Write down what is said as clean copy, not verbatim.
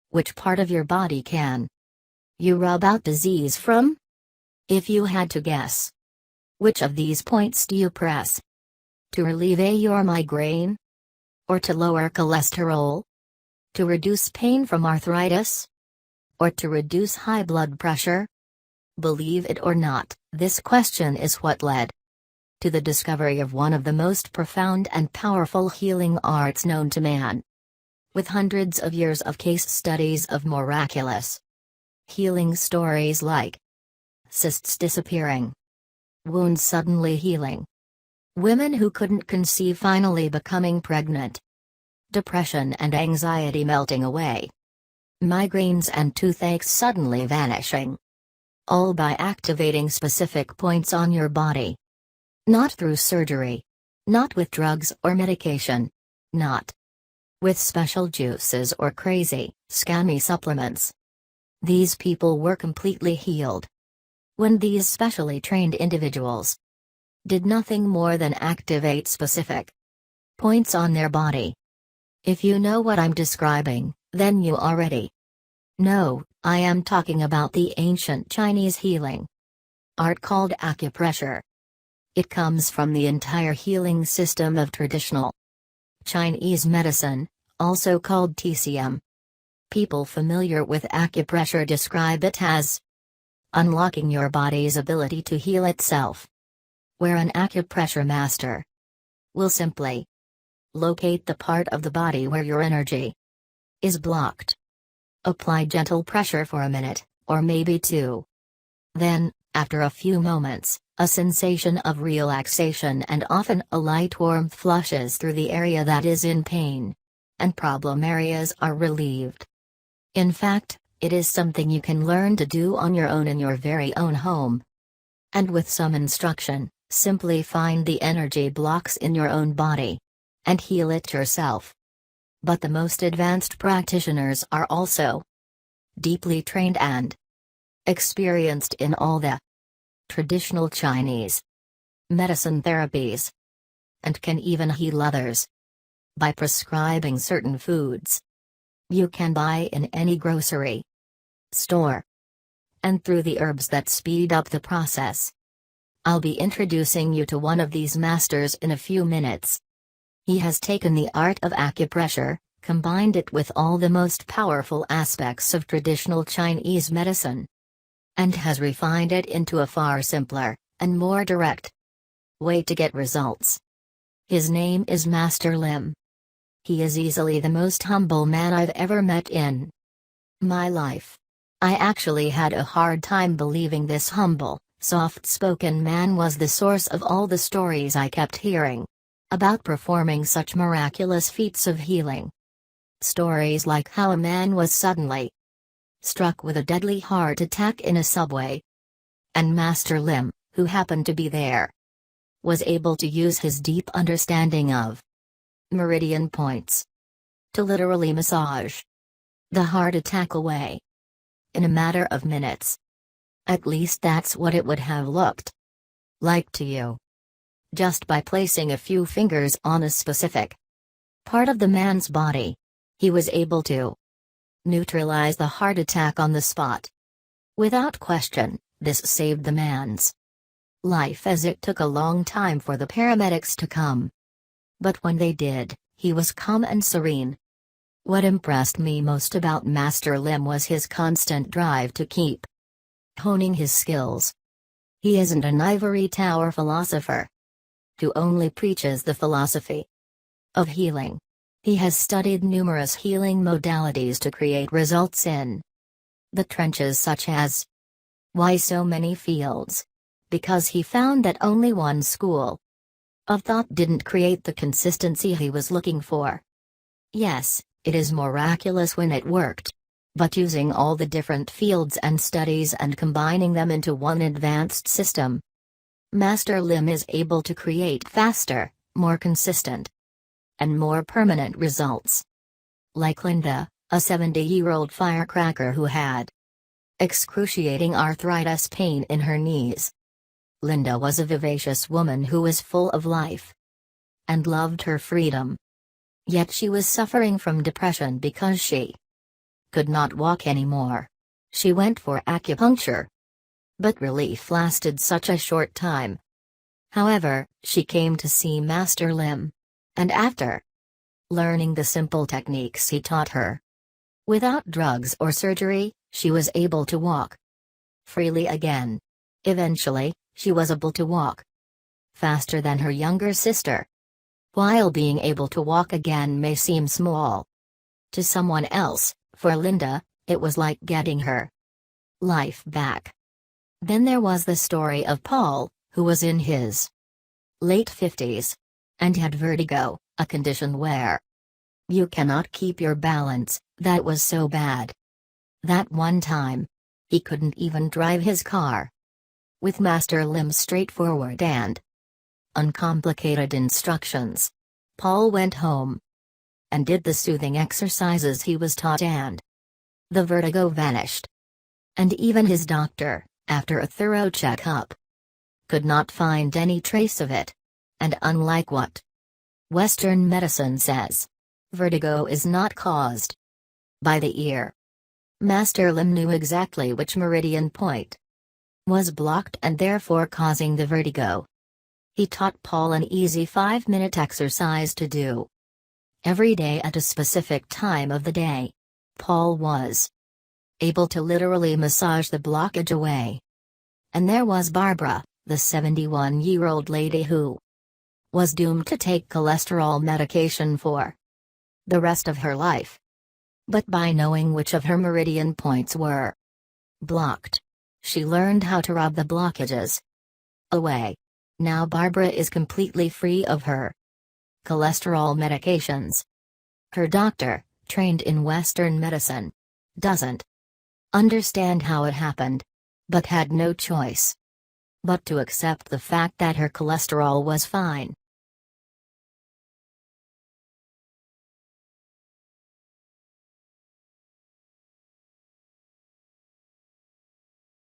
Which part of your body can you rub out disease from? If you had to guess, which of these points do you press? To relieve your migraine? Or to lower cholesterol? To reduce pain from arthritis? Or to reduce high blood pressure? Believe it or not, this question is what led to the discovery of one of the most profound and powerful healing arts known to man. With hundreds of years of case studies of miraculous healing stories like cysts disappearing, wounds suddenly healing, women who couldn't conceive finally becoming pregnant, depression and anxiety melting away, migraines and toothaches suddenly vanishing. All by activating specific points on your body. Not through surgery. Not with drugs or medication. Not with special juices or crazy, scammy supplements. These people were completely healed when these specially trained individuals did nothing more than activate specific points on their body. If you know what I'm describing, then you already know. I am talking about the ancient Chinese healing art called acupressure. It comes from the entire healing system of traditional Chinese medicine, also called TCM. People familiar with acupressure describe it as unlocking your body's ability to heal itself. Where an acupressure master will simply locate the part of the body where your energy is blocked. Apply gentle pressure for a minute, or maybe two. Then, after a few moments, a sensation of relaxation and often a light warmth flushes through the area that is in pain, and problem areas are relieved. In fact, it is something you can learn to do on your own in your very own home. And with some instruction, simply find the energy blocks in your own body and heal it yourself. But the most advanced practitioners are also deeply trained and experienced in all the traditional Chinese medicine therapies, and can even heal others by prescribing certain foods you can buy in any grocery store, and through the herbs that speed up the process. I'll be introducing you to one of these masters in a few minutes. He has taken the art of acupressure, combined it with all the most powerful aspects of traditional Chinese medicine, and has refined it into a far simpler and more direct way to get results. His name is Master Lim. He is easily the most humble man I've ever met in my life. I actually had a hard time believing this humble, soft-spoken man was the source of all the stories I kept hearing about performing such miraculous feats of healing. Stories like how a man was suddenly struck with a deadly heart attack in a subway, and Master Lim, who happened to be there, was able to use his deep understanding of meridian points to literally massage the heart attack away in a matter of minutes. At least that's what it would have looked like to you. Just by placing a few fingers on a specific part of the man's body, he was able to neutralize the heart attack on the spot. Without question, this saved the man's life, as it took a long time for the paramedics to come. But when they did, he was calm and serene. What impressed me most about Master Lim was his constant drive to keep honing his skills. He isn't an ivory tower philosopher who only preaches the philosophy of healing. He has studied numerous healing modalities to create results in the trenches, such as why so many fields? Because he found that only one school of thought didn't create the consistency he was looking for. Yes, it is miraculous when it worked. But using all the different fields and studies and combining them into one advanced system, Master Lim is able to create faster, more consistent, and more permanent results. Like Linda, a 70-year-old firecracker who had excruciating arthritis pain in her knees. Linda was a vivacious woman who was full of life and loved her freedom. Yet she was suffering from depression because she could not walk anymore. She went for acupuncture. But relief lasted such a short time. However, she came to see Master Lim. And after learning the simple techniques he taught her, without drugs or surgery, she was able to walk freely again. Eventually, she was able to walk faster than her younger sister. While being able to walk again may seem small to someone else, for Linda, it was like getting her life back. Then there was the story of Paul, who was in his late 50s and had vertigo, a condition where you cannot keep your balance. That was so bad that one time he couldn't even drive his car. With Master Lim's straightforward and uncomplicated instructions, Paul went home and did the soothing exercises he was taught, and the vertigo vanished. And even his doctor, after a thorough checkup, could not find any trace of it. And unlike what Western medicine says, vertigo is not caused by the ear. Master Lim knew exactly which meridian point was blocked and therefore causing the vertigo. He taught Paul an easy 5-minute exercise to do every day at a specific time of the day. Paul was able to literally massage the blockage away. And there was Barbara, the 71-year-old lady who was doomed to take cholesterol medication for the rest of her life. But by knowing which of her meridian points were blocked, she learned how to rub the blockages away. Now Barbara is completely free of her cholesterol medications. Her doctor, trained in Western medicine, doesn't understand how it happened, but had no choice but to accept the fact that her cholesterol was fine.